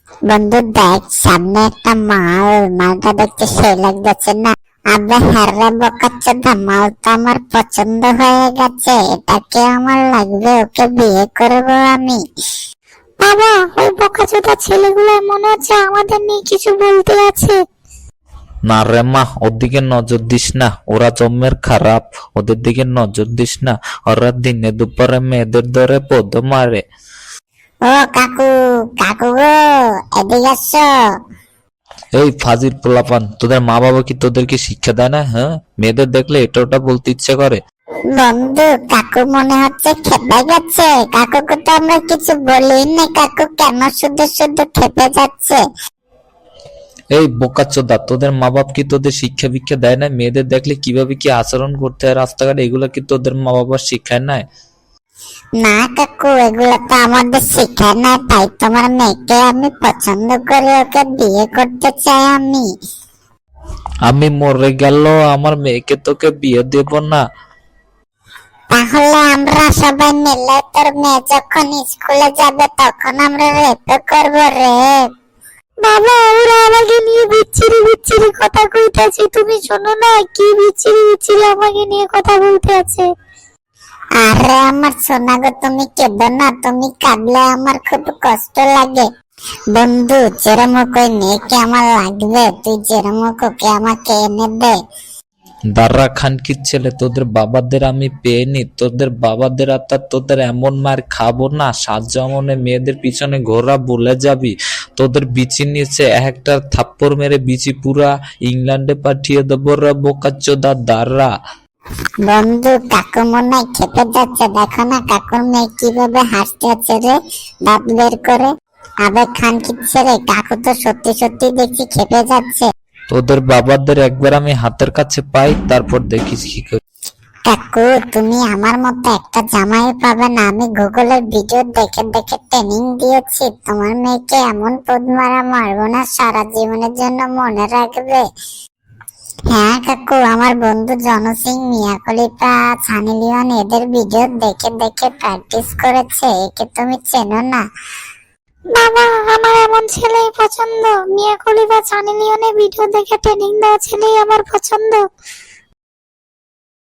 বন্ধু দেখ, সামনে একটা মাল, মালটা দেখতে সেই লাগতেছে না? আবে হ্যারে বোকাচোদা, মাল তো আমার পছন্দ হয়ে গেছে, এটাকে আমার লাগবে, ওকে বিয়ে করবো আমি। বাবা, ওই বোকাচোদা ছেলেগুলো মনে হচ্ছে আমাদের নিয়ে কিছু বলতে আছে। না রে মা, ওর দিকে নজর দিস না, ওরা জন্মের খারাপ, ওদের দিকে নজর দিস না। ওরা দিনে দুপুরে মেয়েদের ধরে পদ মারে। ও কাকু, কাকু গো, এদিকে আসো। এই ফাজিল পোলাপান, তোদের মা বাবা কি তোদেরকে শিক্ষা দেয় না? হ্যাঁ, মেয়েদের দেখলে এটা ওটা বলতে ইচ্ছে করে। বন্ধু, কাকু মনে হচ্ছে খেপে গেছে। কাকুকে তো আমরা কিছু বলি না, কাকু কেন শুধু শুধু খেপে যাচ্ছে? এই বোকাচোদা, তোদের মা বাপ কি তোদের শিক্ষা ভিক্ষা দেয় না? মেয়েদের দেখলে কিভাবে কি আচরণ করতে হয় রাস্তাঘাটে, এগুলো কি তোদের মা বাবা শিক্ষায় নাই? না কাকু, এগুলো তো আমাদের শেখায় না, তাই তোমার মেয়েকে আমি পছন্দ করি, ওকে বিয়ে করতে চাই আমি। আমি মরে গেল আমার মেয়েকে তোকে বিয়ে দেব না। তাহলে আমরা সবাই মিলে তোর মেয়ে যখন স্কুলে যাবে তখন আমরা রেপ করবো, রেপ। বাবা, ওরা আমাকে নিয়ে বিচ্ছিরি বিচ্ছিরি কথা কইতেছে, তুমি শোনো না কি বিচ্ছিরি বিচ্ছিরি আমাকে নিয়ে কথা বলতে আছে। আরে আমার সোনা গো, তুমি কেঁদো না, তুমি কাঁদলে আমার খুব কষ্ট লাগে। বন্ধু, যেরমক ওই মেয়েকে আমার লাগবে, তুই যেরমক ওকে আমাকে এনে দে। দাররা খানকির ছেলে, তোদের বাবাদের আমি পেয়েনি, তোদের বাবাদের আর তোদের এমন মার খাবো না, সাতজমনে মেয়েদের পিছনে ঘোরা ভুলে যাবি। তোদের বিচি নিচে একটা থাপ্পড় মেরে বিচি পুরা ইংল্যান্ডে পাঠিয়ে দেবো রে বোকাচোদা দাররা। বন্ধু, কাকু মনে হয় খেপে যাচ্ছে, দেখো না কাকুর মেয়ে কিভাবে হাসতে আছে রে, দাঁত বের করে। আবে খানকির ছেলে, কাকু তো সত্যি সত্যি দেখছি খেপে যাচ্ছে। তোদের বাবাদের একবার আমি হাতের কাছে পাই, তারপর দেখিস কি করি। কাকু, তুমি আমার মতো একটা জামাই পাবে না। আমি গুগলের ভিডিও দেখে দেখে ট্রেনিং দিয়েছি, তোমার মেয়েকে এমন পদ মারা মারবো না, সারা জীবনের জন্য মনে রাখবে। হ্যাঁ কাকু, আমার বন্ধু জন সিং, মিয়া খলিফা, সানি লিওন এদের ভিডিও দেখে দেখে প্র্যাকটিস করেছে, একে তুমি চেনো না? বাবা, আমার এমন ছেলেই পছন্দ। মিয়া খলিফা, সানি লিওনের ভিডিও দেখে ট্রেনিং দেওয়া ছেলেই আমার পছন্দ।